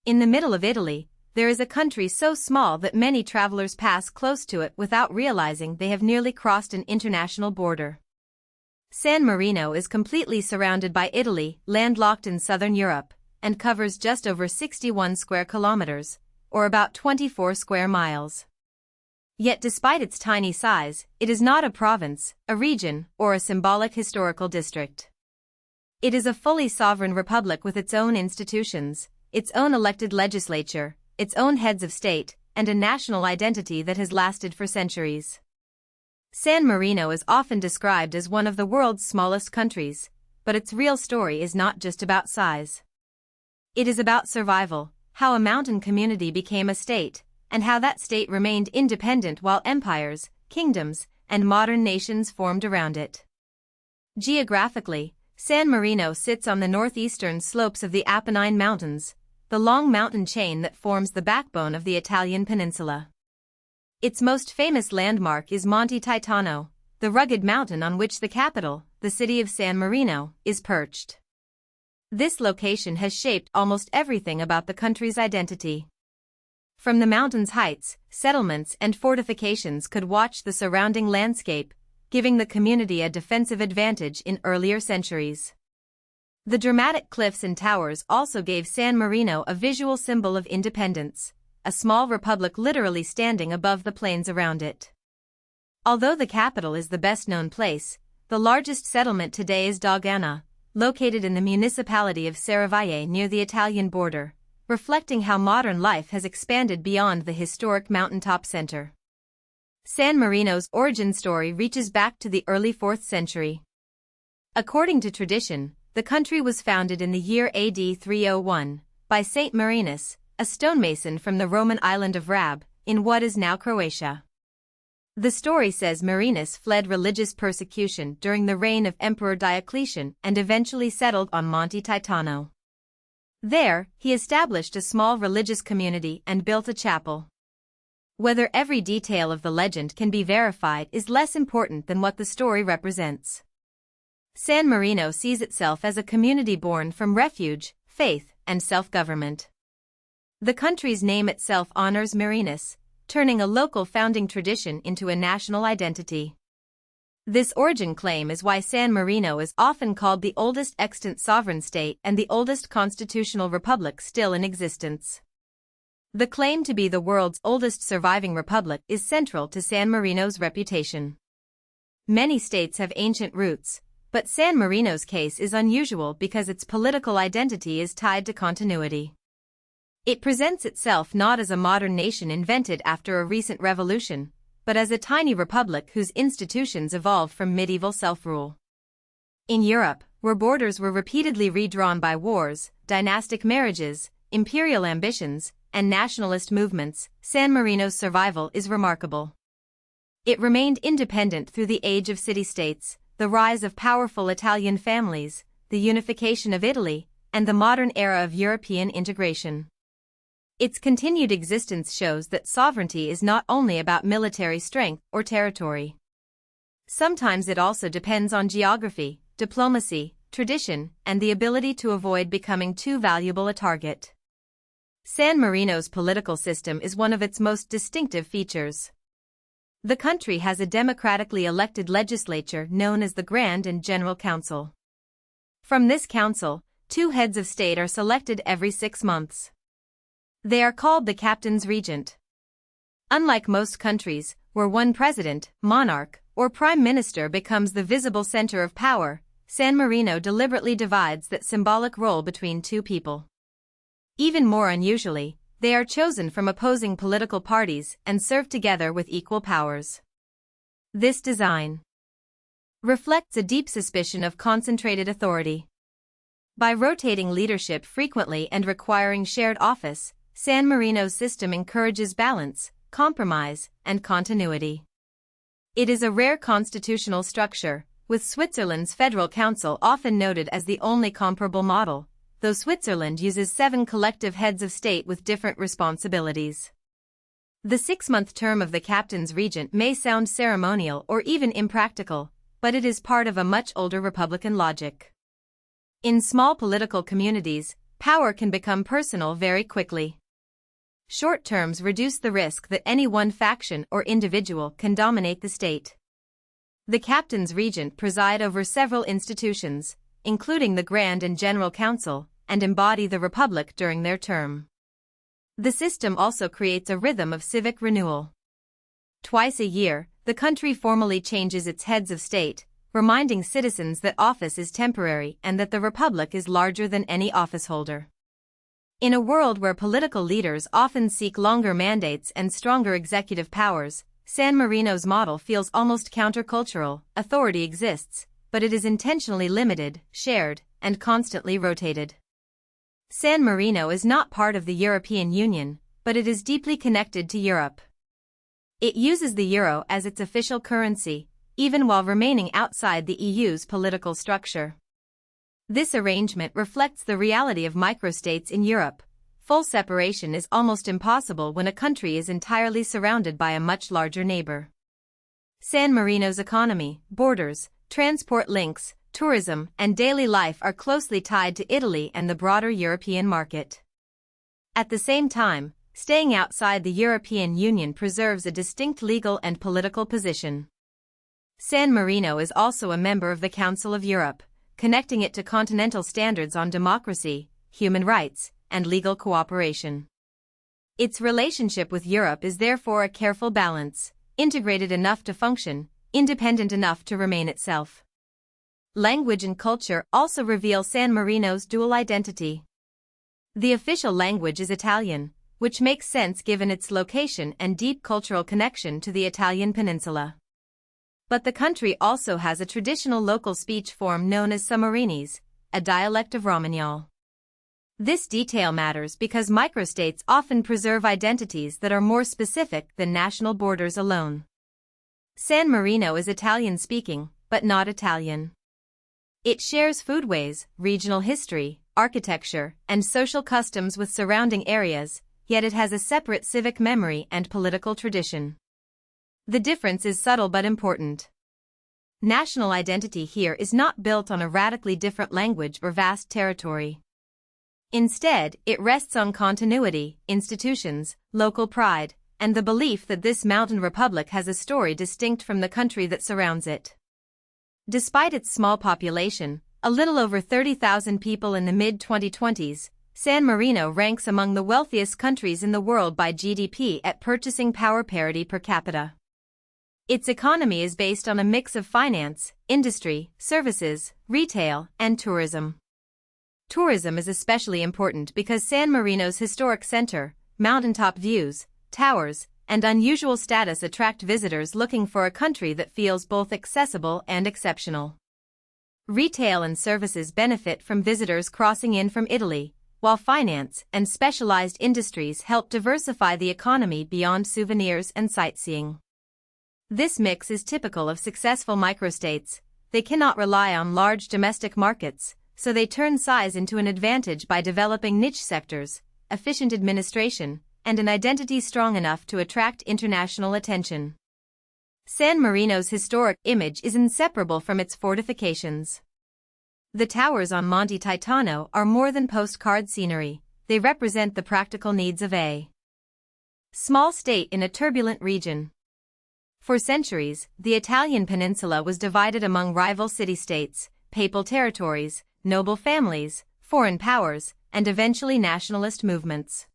In the middle of Italy, there is a country so small that many travelers pass close to it without realizing they have nearly crossed an international border. San Marino is completely surrounded by Italy, landlocked in southern Europe, and covers just over 61 square kilometers, or about 24 square miles. Yet despite its tiny size, it is not a province, a region, or a symbolic historical district. It is a fully sovereign republic with its own institutions, its own elected legislature, its own heads of state, and a national identity that has lasted for centuries. San Marino is often described as one of the world's smallest countries, but its real story is not just about size. It is about survival, how a mountain community became a state, and how that state remained independent while empires, kingdoms, and modern nations formed around it. Geographically, San Marino sits on the northeastern slopes of the Apennine Mountains, the long mountain chain that forms the backbone of the Italian peninsula. Its most famous landmark is Monte Titano, the rugged mountain on which the capital, the city of San Marino, is perched. This location has shaped almost everything about the country's identity. From the mountain's heights, settlements and fortifications could watch the surrounding landscape, giving the community a defensive advantage in earlier centuries. The dramatic cliffs and towers also gave San Marino a visual symbol of independence, a small republic literally standing above the plains around it. Although the capital is the best-known place, the largest settlement today is Dogana, located in the municipality of Serravalle near the Italian border, reflecting how modern life has expanded beyond the historic mountaintop center. San Marino's origin story reaches back to the early 4th century. According to tradition, the country was founded in the year AD 301 by Saint Marinus, a stonemason from the Roman island of Rab, in what is now Croatia. The story says Marinus fled religious persecution during the reign of Emperor Diocletian and eventually settled on Monte Titano. There, he established a small religious community and built a chapel. Whether every detail of the legend can be verified is less important than what the story represents. San Marino sees itself as a community born from refuge, faith, and self-government. The country's name itself honors Marinus, turning a local founding tradition into a national identity. This origin claim is why San Marino is often called the oldest extant sovereign state and the oldest constitutional republic still in existence. The claim to be the world's oldest surviving republic is central to San Marino's reputation. Many states have ancient roots, but San Marino's case is unusual because its political identity is tied to continuity. It presents itself not as a modern nation invented after a recent revolution, but as a tiny republic whose institutions evolved from medieval self-rule. In Europe, where borders were repeatedly redrawn by wars, dynastic marriages, imperial ambitions, and nationalist movements, San Marino's survival is remarkable. It remained independent through the age of city-states, the rise of powerful Italian families, the unification of Italy, and the modern era of European integration. Its continued existence shows that sovereignty is not only about military strength or territory. Sometimes it also depends on geography, diplomacy, tradition, and the ability to avoid becoming too valuable a target. San Marino's political system is one of its most distinctive features. The country has a democratically elected legislature known as the Grand and General Council. From this council, 2 heads of state are selected every 6 months. They are called the Captain's Regent. Unlike most countries, where one president, monarch, or prime minister becomes the visible center of power, San Marino deliberately divides that symbolic role between 2 people. Even more unusually, they are chosen from opposing political parties and serve together with equal powers. This design reflects a deep suspicion of concentrated authority. By rotating leadership frequently and requiring shared office, San Marino's system encourages balance, compromise, and continuity. It is a rare constitutional structure, with Switzerland's Federal Council often noted as the only comparable model, though Switzerland uses 7 collective heads of state with different responsibilities. The 6-month term of the Captain's Regent may sound ceremonial or even impractical, but it is part of a much older republican logic. In small political communities, power can become personal very quickly. Short terms reduce the risk that any one faction or individual can dominate the state. The captain's regent preside over several institutions, including the Grand and General Council, and embody the Republic during their term. The system also creates a rhythm of civic renewal. Twice a year, the country formally changes its heads of state, reminding citizens that office is temporary and that the Republic is larger than any officeholder. In a world where political leaders often seek longer mandates and stronger executive powers, San Marino's model feels almost countercultural. Authority exists, but it is intentionally limited, shared, and constantly rotated. San Marino is not part of the European Union, but it is deeply connected to Europe. It uses the euro as its official currency, even while remaining outside the EU's political structure. This arrangement reflects the reality of microstates in Europe. Full separation is almost impossible when a country is entirely surrounded by a much larger neighbor. San Marino's economy, borders, transport links, tourism, and daily life are closely tied to Italy and the broader European market. At the same time, staying outside the European Union preserves a distinct legal and political position. San Marino is also a member of the Council of Europe, connecting it to continental standards on democracy, human rights, and legal cooperation. Its relationship with Europe is therefore a careful balance, integrated enough to function, independent enough to remain itself. Language and culture also reveal San Marino's dual identity. The official language is Italian, which makes sense given its location and deep cultural connection to the Italian peninsula. But the country also has a traditional local speech form known as Sammarinese, a dialect of Romagnol. This detail matters because microstates often preserve identities that are more specific than national borders alone. San Marino is Italian-speaking, but not Italian. It shares foodways, regional history, architecture, and social customs with surrounding areas, yet it has a separate civic memory and political tradition. The difference is subtle but important. National identity here is not built on a radically different language or vast territory. Instead, it rests on continuity, institutions, local pride, and the belief that this mountain republic has a story distinct from the country that surrounds it. Despite its small population, a little over 30,000 people in the mid-2020s, San Marino ranks among the wealthiest countries in the world by GDP at purchasing power parity per capita. Its economy is based on a mix of finance, industry, services, retail, and tourism. Tourism is especially important because San Marino's historic center, mountaintop views, towers, and unusual status attract visitors looking for a country that feels both accessible and exceptional. Retail and services benefit from visitors crossing in from Italy, while finance and specialized industries help diversify the economy beyond souvenirs and sightseeing. This mix is typical of successful microstates. They cannot rely on large domestic markets, so they turn size into an advantage by developing niche sectors, efficient administration, and an identity strong enough to attract international attention. San Marino's historic image is inseparable from its fortifications. The towers on Monte Titano are more than postcard scenery, they represent the practical needs of a small state in a turbulent region. For centuries, the Italian peninsula was divided among rival city-states, papal territories, noble families, foreign powers, and eventually nationalist movements.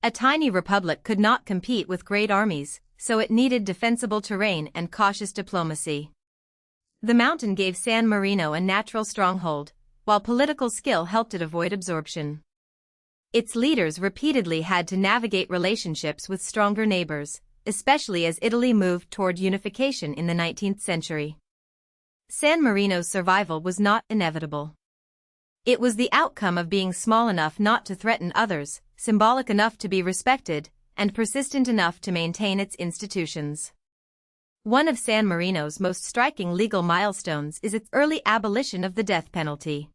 A tiny republic could not compete with great armies, so it needed defensible terrain and cautious diplomacy. The mountain gave San Marino a natural stronghold, while political skill helped it avoid absorption. Its leaders repeatedly had to navigate relationships with stronger neighbors, especially as Italy moved toward unification in the 19th century. San Marino's survival was not inevitable. It was the outcome of being small enough not to threaten others, symbolic enough to be respected, and persistent enough to maintain its institutions. One of San Marino's most striking legal milestones is its early abolition of the death penalty.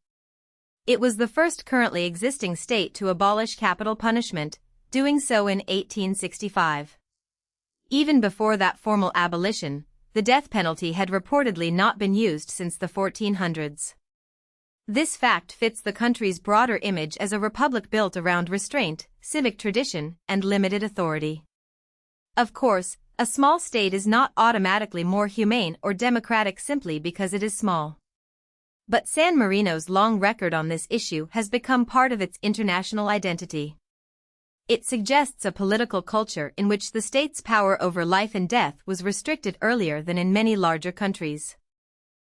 It was the first currently existing state to abolish capital punishment, doing so in 1865. Even before that formal abolition, the death penalty had reportedly not been used since the 1400s. This fact fits the country's broader image as a republic built around restraint, civic tradition, and limited authority. Of course, a small state is not automatically more humane or democratic simply because it is small. But San Marino's long record on this issue has become part of its international identity. It suggests a political culture in which the state's power over life and death was restricted earlier than in many larger countries.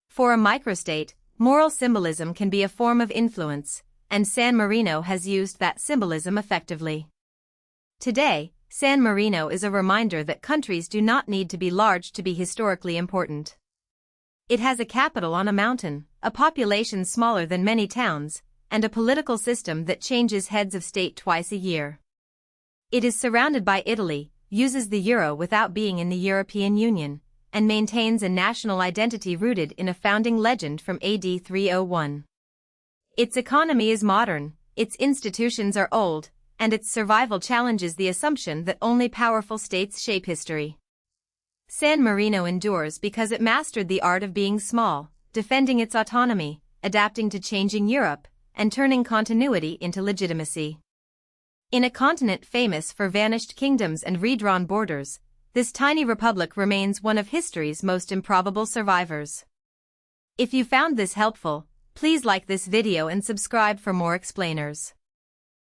For a microstate, moral symbolism can be a form of influence, and San Marino has used that symbolism effectively. Today, San Marino is a reminder that countries do not need to be large to be historically important. It has a capital on a mountain, a population smaller than many towns, and a political system that changes heads of state twice a year. It is surrounded by Italy, uses the euro without being in the European Union, and maintains a national identity rooted in a founding legend from AD 301. Its economy is modern, its institutions are old, and its survival challenges the assumption that only powerful states shape history. San Marino endures because it mastered the art of being small, defending its autonomy, adapting to changing Europe, and turning continuity into legitimacy. In a continent famous for vanished kingdoms and redrawn borders, this tiny republic remains one of history's most improbable survivors. If you found this helpful, please like this video and subscribe for more explainers.